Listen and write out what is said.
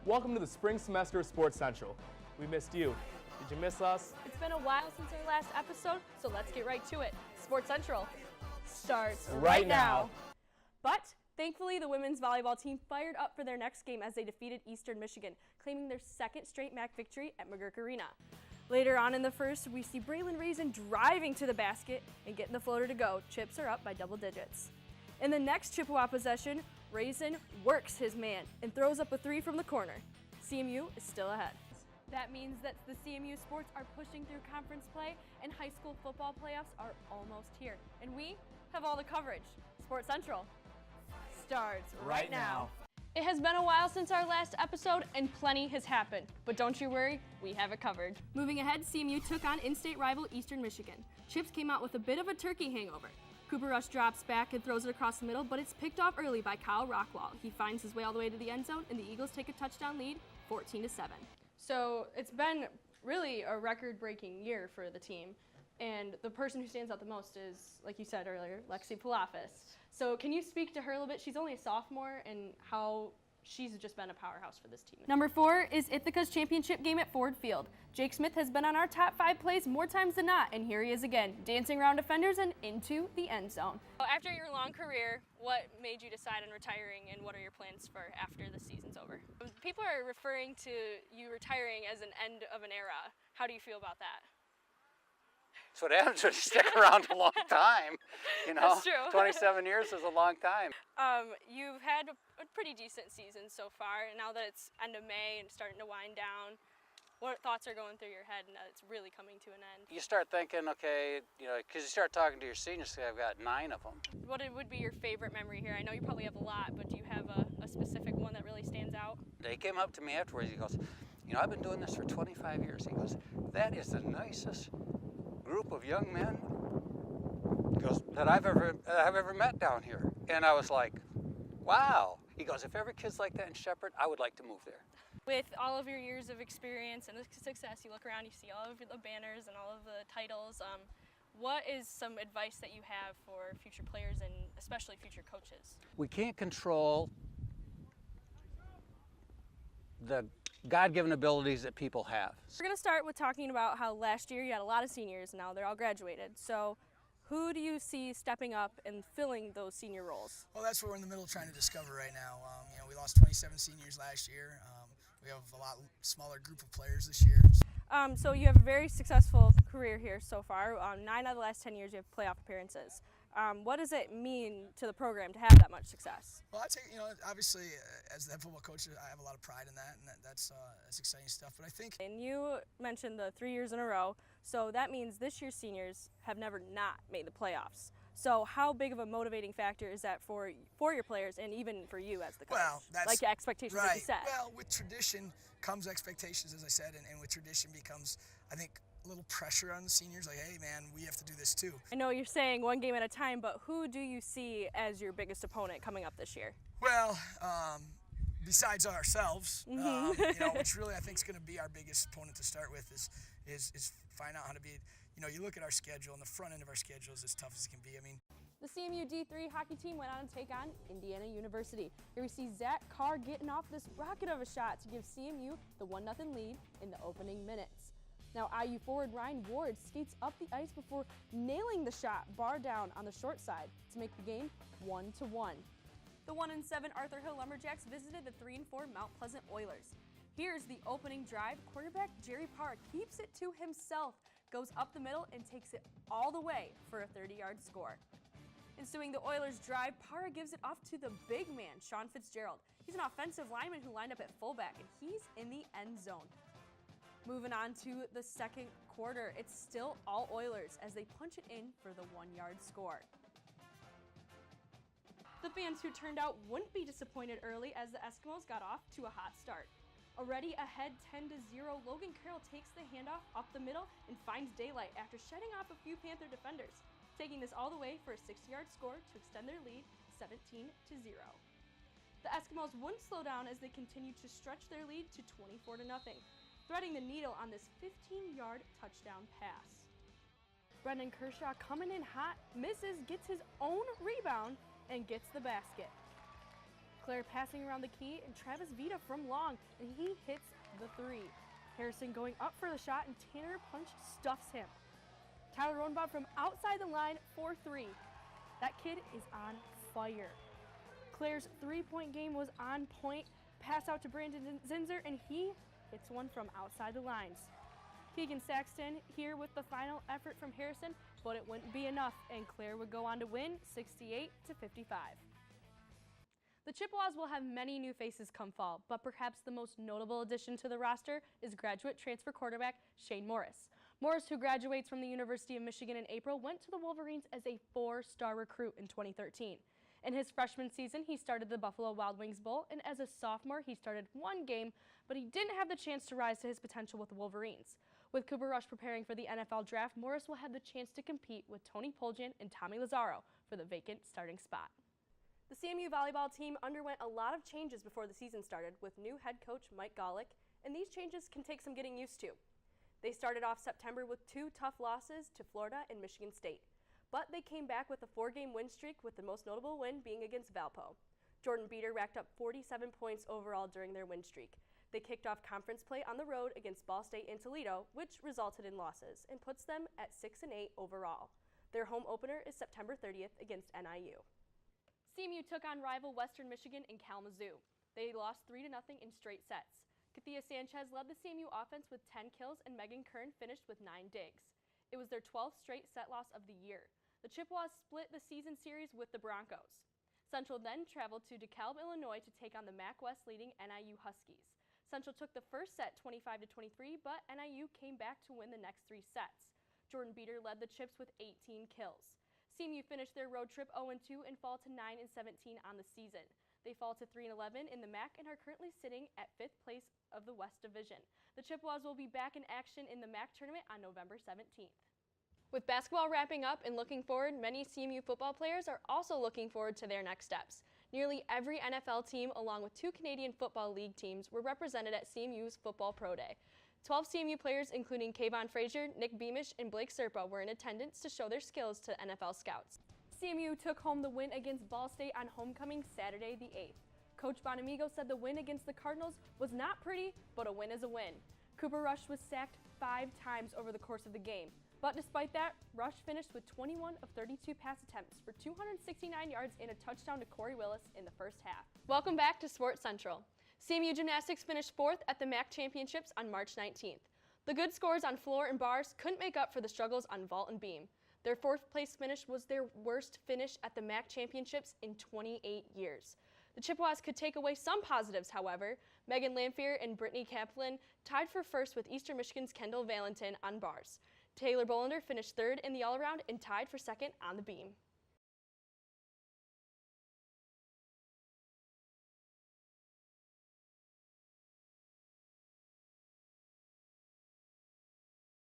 Welcome to the spring semester of Sports Central. We missed you. Did you miss us? It's been a while since our last episode, so let's get right to it. Sports Central starts right now. But thankfully, the women's volleyball team fired up for their next game as they defeated Eastern Michigan, claiming their second straight MAC victory at McGurk Arena. Later on in the first, we see Braylon Raisin driving to the basket and getting the floater to go. Chips are up by double digits. In the next Chippewa possession, Raisin works his man and throws up a three from the corner. CMU is still ahead. That means that the CMU sports are pushing through conference play and high school football playoffs are almost here. And we have all the coverage. Sports Central starts right now. It has been a while since our last episode and plenty has happened, but don't you worry, we have it covered. Moving ahead, CMU took on in-state rival Eastern Michigan. Chips came out with a bit of a turkey hangover. Cooper Rush drops back and throws it across the middle, but it's picked off early by Kyle Rockwall. He finds his way all the way to the end zone, and the Eagles take a touchdown lead, 14-7. So it's been really a record-breaking year for the team, and the person who stands out the most is, like you said earlier, Lexi Palafis. So can you speak to her a little bit? She's only a sophomore, and how she's just been a powerhouse for this team. Number 4 is Ithaca's championship game at Ford Field. Jake Smith has been on our top 5 plays more times than not, and here he is again, dancing around defenders and into the end zone. After your long career, what made you decide on retiring, and what are your plans for after the season's over? People are referring to you retiring as an end of an era. How do you feel about that? That's what happens when you stick around a long time. You know, That's true. 27 years is a long time. You've had a pretty decent season so far, and now that it's end of May and starting to wind down, what thoughts are going through your head and that it's really coming to an end? You start thinking, okay, you know, because you start talking to your seniors, I've got 9 of them. What would be your favorite memory here? I know you probably have a lot, but do you have a specific one that really stands out? He came up to me afterwards, he goes, you know, I've been doing this for 25 years. He goes, that is the nicest group of young men, he goes, that I've ever met down here. And I was like, wow. He goes, if every kid's like that in Shepherd, I would like to move there. With all of your years of experience and the success, you look around, you see all of the banners and all of the titles. What is some advice that you have for future players and especially future coaches? We can't control the God-given abilities that people have. We're going to start with talking about how last year you had a lot of seniors, now they're all graduated. So who do you see stepping up and filling those senior roles? Well, that's what we're in the middle of trying to discover right now. You know, we lost 27 seniors last year. We have a lot smaller group of players this year. So you have a very successful career here so far. 9 out of the last 10 years you have playoff appearances. What does it mean to the program to have that much success? Well, I'd say, you know, obviously as the head football coach, I have a lot of pride in that, and that's exciting stuff. But I think. And you mentioned the 3 years in a row, so that means this year's seniors have never not made the playoffs. So how big of a motivating factor is that for your players and even for you as the coach? Well, that's like expectations right. that you set. Well, with tradition comes expectations, as I said, and with tradition becomes, I think, a little pressure on the seniors, like, hey man, we have to do this too. I know you're saying one game at a time, but who do you see as your biggest opponent coming up this year? Well, besides ourselves, you know, which really I think is going to be our biggest opponent to start with, is find out how to be. You know, you look at our schedule, and the front end of our schedule is as tough as it can be. I mean, the CMU D3 hockey team went on to take on Indiana University. Here we see Zach Carr getting off this rocket of a shot to give CMU the 1-0 lead in the opening minutes. Now IU forward Ryan Ward skates up the ice before nailing the shot bar down on the short side to make the game 1-1. The 1-7 Arthur Hill Lumberjacks visited the 3-4 Mount Pleasant Oilers. Here's the opening drive. Quarterback Jerry Parr keeps it to himself, goes up the middle and takes it all the way for a 30-yard score. Ensuing the Oilers drive, Parra gives it off to the big man, Sean Fitzgerald. He's an offensive lineman who lined up at fullback, and he's in the end zone. Moving on to the second quarter, it's still all Oilers as they punch it in for the 1-yard score. The fans who turned out wouldn't be disappointed early as the Eskimos got off to a hot start. Already ahead 10-0, Logan Carroll takes the handoff up the middle and finds daylight after shedding off a few Panther defenders, taking this all the way for a 60-yard score to extend their lead 17-0. The Eskimos wouldn't slow down as they continued to stretch their lead to 24-0, threading the needle on this 15-yard touchdown pass. Brendan Kershaw coming in hot, misses, gets his own rebound, and gets the basket. Claire passing around the key, and Travis Vita from long, and he hits the three. Harrison going up for the shot, and Tanner Punch stuffs him. Tyler Rodenbaugh from outside the line for three. That kid is on fire. Claire's three-point game was on point. Pass out to Brandon Zinzer, and he hits one from outside the lines. Keegan Saxton here with the final effort from Harrison, but it wouldn't be enough, and Claire would go on to win 68-55. The Chippewas will have many new faces come fall, but perhaps the most notable addition to the roster is graduate transfer quarterback Shane Morris. Morris, who graduates from the University of Michigan in April, went to the Wolverines as a 4-star recruit in 2013. In his freshman season, he started the Buffalo Wild Wings Bowl, and as a sophomore, he started one game, but he didn't have the chance to rise to his potential with the Wolverines. With Cooper Rush preparing for the NFL draft, Morris will have the chance to compete with Tony Poljan and Tommy Lazzaro for the vacant starting spot. The CMU volleyball team underwent a lot of changes before the season started with new head coach Mike Golick, and these changes can take some getting used to. They started off September with 2 tough losses to Florida and Michigan State, but they came back with a 4-game win streak, with the most notable win being against Valpo. Jordan Beater racked up 47 points overall during their win streak. They kicked off conference play on the road against Ball State and Toledo, which resulted in losses and puts them at 6-8 overall. Their home opener is September 30th against NIU. CMU took on rival Western Michigan in Kalamazoo. They lost 3-0 in straight sets. Kathia Sanchez led the CMU offense with 10 kills, and Megan Kern finished with 9 digs. It was their 12th straight set loss of the year. The Chippewas split the season series with the Broncos. Central then traveled to DeKalb, Illinois to take on the MAC West leading NIU Huskies. Central took the first set 25-23, but NIU came back to win the next 3 sets. Jordan Beater led the Chips with 18 kills. CMU finished their road trip 0-2 and fall to 9-17 on the season. They fall to 3-11 in the MAC and are currently sitting at 5th place of the West Division. The Chippewas will be back in action in the MAC tournament on November 17th. With basketball wrapping up and looking forward, many CMU football players are also looking forward to their next steps. Nearly every NFL team, along with 2 Canadian Football League teams, were represented at CMU's Football Pro Day. 12 CMU players, including Kayvon Frazier, Nick Beamish, and Blake Serpa, were in attendance to show their skills to NFL scouts. CMU took home the win against Ball State on homecoming Saturday the 8th. Coach Bonamigo said the win against the Cardinals was not pretty, but a win is a win. Cooper Rush was sacked 5 times over the course of the game. But despite that, Rush finished with 21 of 32 pass attempts for 269 yards and a touchdown to Corey Willis in the first half. Welcome back to Sports Central. CMU Gymnastics finished 4th at the MAC Championships on March 19th. The good scores on floor and bars couldn't make up for the struggles on vault and beam. Their 4th place finish was their worst finish at the MAC Championships in 28 years. The Chippewas could take away some positives, however. Megan Lamphere and Brittany Kaplan tied for first with Eastern Michigan's Kendall Valentin on bars. Taylor Bolander finished 3rd in the all-around and tied for 2nd on the beam.